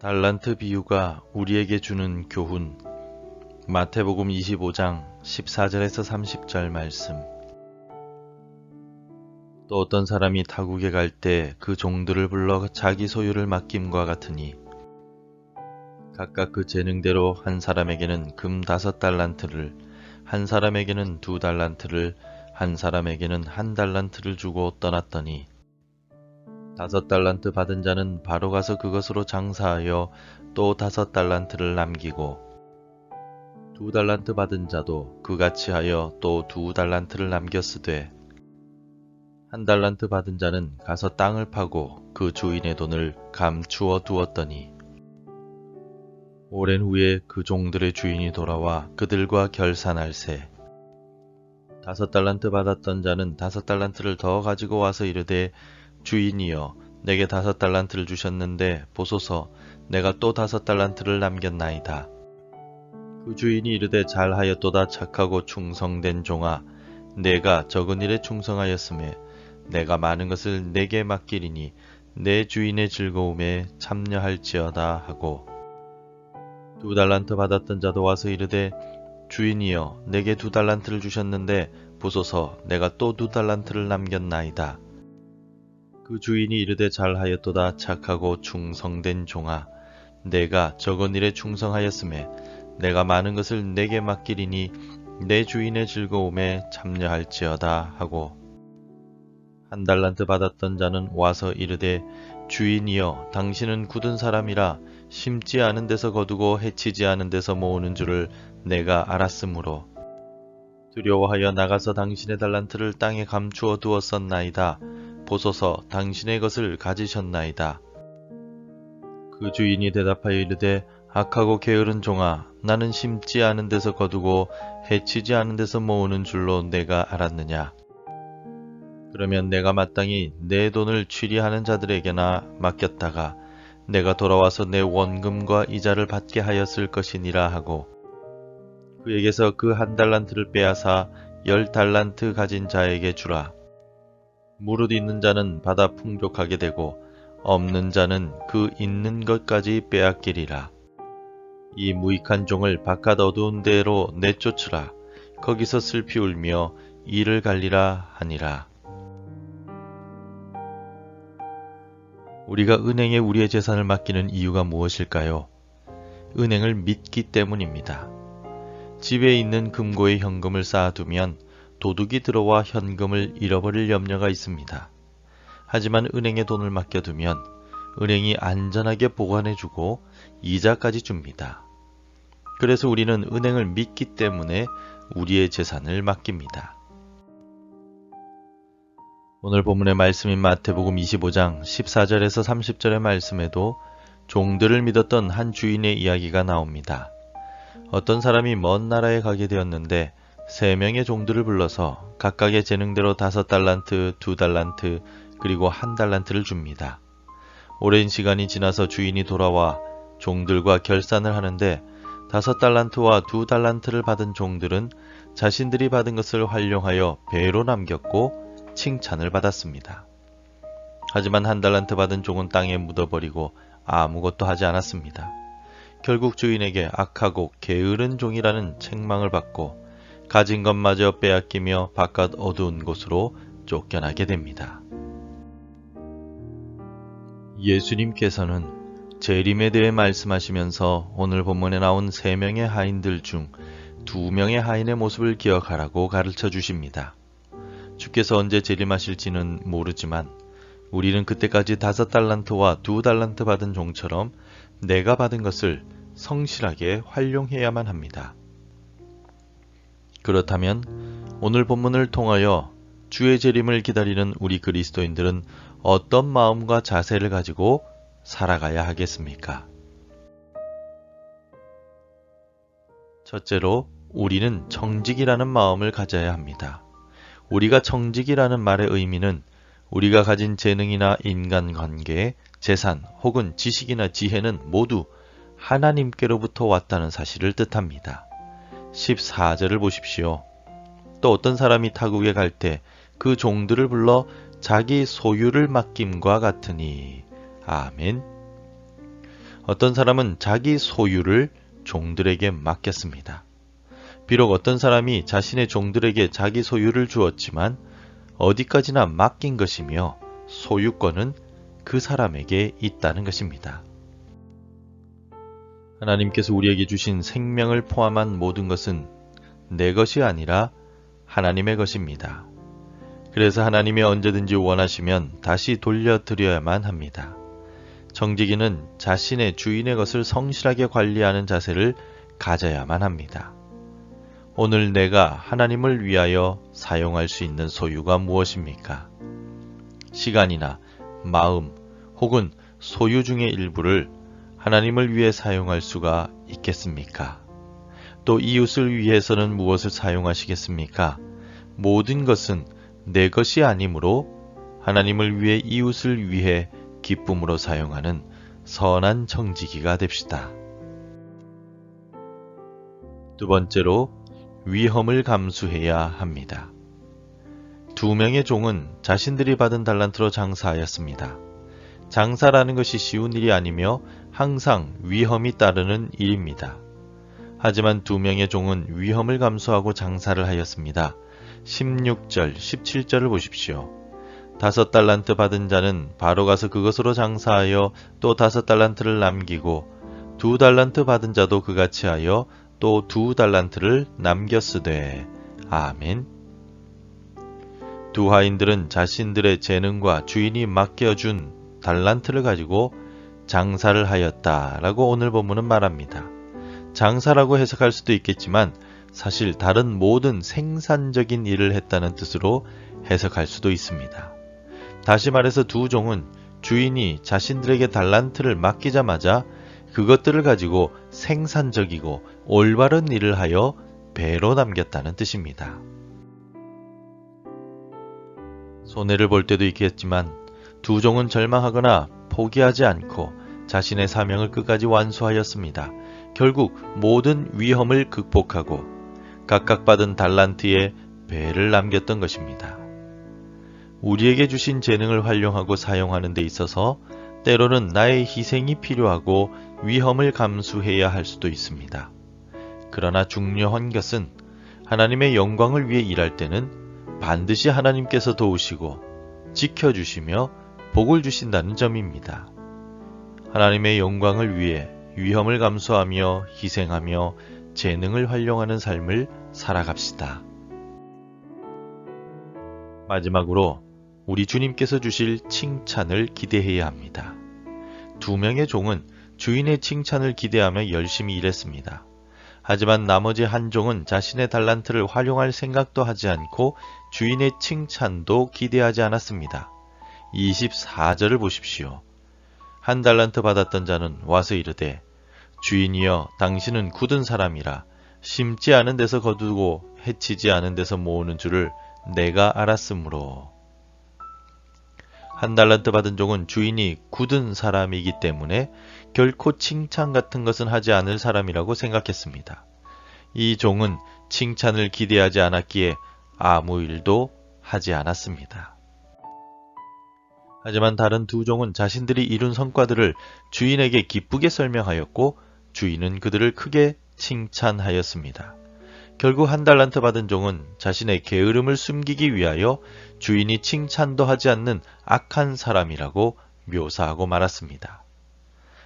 달란트 비유가 우리에게 주는 교훈. 마태복음 25장 14절에서 30절 말씀. 또 어떤 사람이 타국에 갈 때 그 종들을 불러 자기 소유를 맡김과 같으니 각각 그 재능대로 한 사람에게는 금 5달란트를, 한 사람에게는 2달란트를, 한 사람에게는 1달란트를 주고 떠났더니 5달란트 받은 자는 바로 가서 그것으로 장사하여 또 5달란트를 남기고 2달란트 받은 자도 그같이 하여 또 2달란트를 남겼으되 1달란트 받은 자는 가서 땅을 파고 그 주인의 돈을 감추어 두었더니 오랜 후에 그 종들의 주인이 돌아와 그들과 결산할세 5달란트 받았던 자는 5달란트를 더 가지고 와서 이르되 주인이여 내게 5달란트를 주셨는데 보소서 내가 또 5달란트를 남겼나이다. 그 주인이 이르되 잘하였도다 착하고 충성된 종아 내가 적은 일에 충성하였음에 내가 많은 것을 내게 맡기리니 내 주인의 즐거움에 참여할지어다 하고 2달란트 받았던 자도 와서 이르되 주인이여 내게 2달란트를 주셨는데 보소서 내가 또 2달란트를 남겼나이다. 그 주인이 이르되 잘하였도다 착하고 충성된 종아 내가 적은 일에 충성하였음에 내가 많은 것을 내게 맡기리니 내 주인의 즐거움에 참여할지어다 하고 1달란트 받았던 자는 와서 이르되 주인이여 당신은 굳은 사람이라 심지 않은 데서 거두고 해치지 않은 데서 모으는 줄을 내가 알았으므로 두려워하여 나가서 당신의 달란트를 땅에 감추어 두었었나이다. 보소서 당신의 것을 가지셨나이다. 그 주인이 대답하여 이르되 악하고 게으른 종아 나는 심지 않은 데서 거두고 해치지 않은 데서 모으는 줄로 내가 알았느냐. 그러면 내가 마땅히 내 돈을 취리하는 자들에게나 맡겼다가 내가 돌아와서 내 원금과 이자를 받게 하였을 것이니라 하고 그에게서 그 1달란트를 빼앗아 10달란트 가진 자에게 주라. 무릇 있는 자는 받아 풍족하게 되고 없는 자는 그 있는 것까지 빼앗기리라. 이 무익한 종을 바깥 어두운 데로 내쫓으라. 거기서 슬피 울며 이를 갈리라 하니라. 우리가 은행에 우리의 재산을 맡기는 이유가 무엇일까요? 은행을 믿기 때문입니다. 집에 있는 금고에 현금을 쌓아두면 도둑이 들어와 현금을 잃어버릴 염려가 있습니다. 하지만 은행에 돈을 맡겨두면 은행이 안전하게 보관해주고 이자까지 줍니다. 그래서 우리는 은행을 믿기 때문에 우리의 재산을 맡깁니다. 오늘 본문의 말씀인 마태복음 25장 14절에서 30절의 말씀에도 종들을 믿었던 한 주인의 이야기가 나옵니다. 어떤 사람이 먼 나라에 가게 되었는데 3명의 종들을 불러서 각각의 재능대로 5달란트, 2달란트, 그리고 1달란트를 줍니다. 오랜 시간이 지나서 주인이 돌아와 종들과 결산을 하는데 5달란트와 2달란트를 받은 종들은 자신들이 받은 것을 활용하여 배로 남겼고 칭찬을 받았습니다. 하지만 1달란트 받은 종은 땅에 묻어버리고 아무것도 하지 않았습니다. 결국 주인에게 악하고 게으른 종이라는 책망을 받고 가진 것마저 빼앗기며 바깥 어두운 곳으로 쫓겨나게 됩니다. 예수님께서는 재림에 대해 말씀하시면서 오늘 본문에 나온 3명의 하인들 중 2명의 하인의 모습을 기억하라고 가르쳐 주십니다. 주께서 언제 재림하실지는 모르지만 우리는 그때까지 5달란트와 2달란트 받은 종처럼 내가 받은 것을 성실하게 활용해야만 합니다. 그렇다면 오늘 본문을 통하여 주의 재림을 기다리는 우리 그리스도인들은 어떤 마음과 자세를 가지고 살아가야 하겠습니까? 첫째로 우리는 청직이라는 마음을 가져야 합니다. 우리가 청직이라는 말의 의미는 우리가 가진 재능이나 인간관계, 재산 혹은 지식이나 지혜는 모두 하나님께로부터 왔다는 사실을 뜻합니다. 14절을 보십시오. 또 어떤 사람이 타국에 갈 때 그 종들을 불러 자기 소유를 맡김과 같으니. 아멘. 어떤 사람은 자기 소유를 종들에게 맡겼습니다. 비록 어떤 사람이 자신의 종들에게 자기 소유를 주었지만 어디까지나 맡긴 것이며 소유권은 그 사람에게 있다는 것입니다. 하나님께서 우리에게 주신 생명을 포함한 모든 것은 내 것이 아니라 하나님의 것입니다. 그래서 하나님이 언제든지 원하시면 다시 돌려드려야만 합니다. 정직인은 자신의 주인의 것을 성실하게 관리하는 자세를 가져야만 합니다. 오늘 내가 하나님을 위하여 사용할 수 있는 소유가 무엇입니까? 시간이나 마음 혹은 소유 중의 일부를 하나님을 위해 사용할 수가 있겠습니까? 또 이웃을 위해서는 무엇을 사용하시겠습니까? 모든 것은 내 것이 아니므로 하나님을 위해 이웃을 위해 기쁨으로 사용하는 선한 정직이가 됩시다. 두 번째로 위험을 감수해야 합니다. 두 명의 종은 자신들이 받은 달란트로 장사하였습니다. 장사라는 것이 쉬운 일이 아니며 항상 위험이 따르는 일입니다. 하지만 두 명의 종은 위험을 감수하고 장사를 하였습니다. 16절, 17절을 보십시오. 5달란트 받은 자는 바로 가서 그것으로 장사하여 또 5달란트를 남기고 2달란트 받은 자도 그같이 하여 또 2달란트를 남겼으되. 아멘. 두 하인들은 자신들의 재능과 주인이 맡겨준 달란트를 가지고 장사를 하였다라고 오늘 본문은 말합니다. 장사라고 해석할 수도 있겠지만 사실 다른 모든 생산적인 일을 했다는 뜻으로 해석할 수도 있습니다. 다시 말해서 두 종은 주인이 자신들에게 달란트를 맡기자마자 그것들을 가지고 생산적이고 올바른 일을 하여 배로 남겼다는 뜻입니다. 손해를 볼 때도 있겠지만 두 종은 절망하거나 포기하지 않고 자신의 사명을 끝까지 완수하였습니다. 결국 모든 위험을 극복하고 각각 받은 달란트에 배를 남겼던 것입니다. 우리에게 주신 재능을 활용하고 사용하는 데 있어서 때로는 나의 희생이 필요하고 위험을 감수해야 할 수도 있습니다. 그러나 중요한 것은 하나님의 영광을 위해 일할 때는 반드시 하나님께서 도우시고 지켜주시며 복을 주신다는 점입니다. 하나님의 영광을 위해 위험을 감수하며 희생하며 재능을 활용하는 삶을 살아갑시다. 마지막으로 우리 주님께서 주실 칭찬을 기대해야 합니다. 두 명의 종은 주인의 칭찬을 기대하며 열심히 일했습니다. 하지만 나머지 한 종은 자신의 달란트를 활용할 생각도 하지 않고 주인의 칭찬도 기대하지 않았습니다. 24절을 보십시오. 1달란트 받았던 자는 와서 이르되 주인이여 당신은 굳은 사람이라 심지 않은 데서 거두고 해치지 않은 데서 모으는 줄을 내가 알았으므로. 1달란트 받은 종은 주인이 굳은 사람이기 때문에 결코 칭찬 같은 것은 하지 않을 사람이라고 생각했습니다. 이 종은 칭찬을 기대하지 않았기에 아무 일도 하지 않았습니다. 하지만 다른 두 종은 자신들이 이룬 성과들을 주인에게 기쁘게 설명하였고 주인은 그들을 크게 칭찬하였습니다. 결국 1달란트 받은 종은 자신의 게으름을 숨기기 위하여 주인이 칭찬도 하지 않는 악한 사람이라고 묘사하고 말았습니다.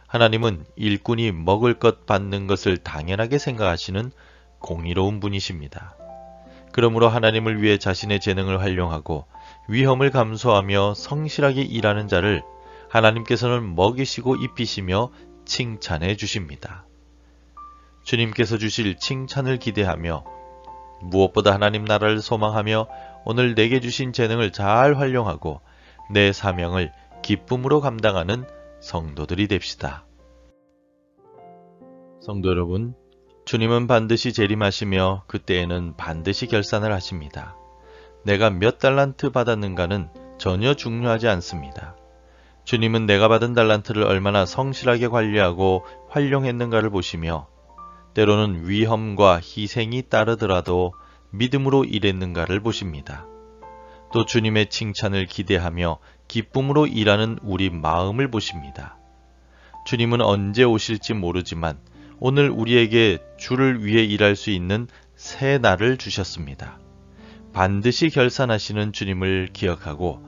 하나님은 일꾼이 먹을 것 받는 것을 당연하게 생각하시는 공의로운 분이십니다. 그러므로 하나님을 위해 자신의 재능을 활용하고 위험을 감수하며 성실하게 일하는 자를 하나님께서는 먹이시고 입히시며 칭찬해 주십니다. 주님께서 주실 칭찬을 기대하며 무엇보다 하나님 나라를 소망하며 오늘 내게 주신 재능을 잘 활용하고 내 사명을 기쁨으로 감당하는 성도들이 됩시다. 성도 여러분, 주님은 반드시 재림하시며 그때에는 반드시 결산을 하십니다. 내가 몇 달란트 받았는가는 전혀 중요하지 않습니다. 주님은 내가 받은 달란트를 얼마나 성실하게 관리하고 활용했는가를 보시며 때로는 위험과 희생이 따르더라도 믿음으로 일했는가를 보십니다. 또 주님의 칭찬을 기대하며 기쁨으로 일하는 우리 마음을 보십니다. 주님은 언제 오실지 모르지만 오늘 우리에게 주를 위해 일할 수 있는 새 날을 주셨습니다. 반드시 결산하시는 주님을 기억하고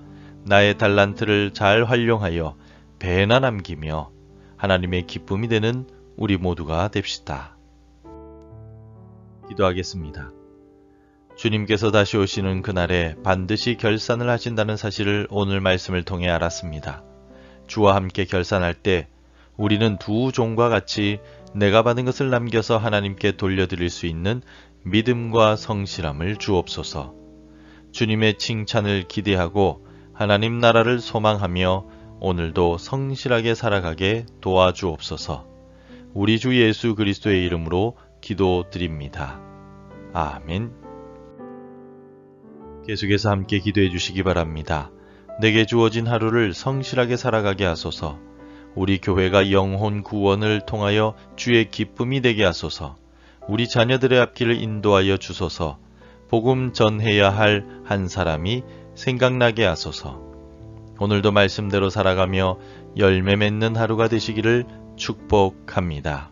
나의 달란트를 잘 활용하여 배나 남기며 하나님의 기쁨이 되는 우리 모두가 됩시다. 기도하겠습니다. 주님께서 다시 오시는 그날에 반드시 결산을 하신다는 사실을 오늘 말씀을 통해 알았습니다. 주와 함께 결산할 때 우리는 두 종과 같이 내가 받은 것을 남겨서 하나님께 돌려드릴 수 있는 믿음과 성실함을 주옵소서. 주님의 칭찬을 기대하고 하나님 나라를 소망하며 오늘도 성실하게 살아가게 도와주옵소서. 우리 주 예수 그리스도의 이름으로 기도드립니다. 아멘. 계속해서 함께 기도해 주시기 바랍니다. 내게 주어진 하루를 성실하게 살아가게 하소서. 우리 교회가 영혼 구원을 통하여 주의 기쁨이 되게 하소서. 우리 자녀들의 앞길을 인도하여 주소서. 복음 전해야 할 한 사람이 생각나게 하소서. 오늘도 말씀대로 살아가며 열매 맺는 하루가 되시기를 축복합니다.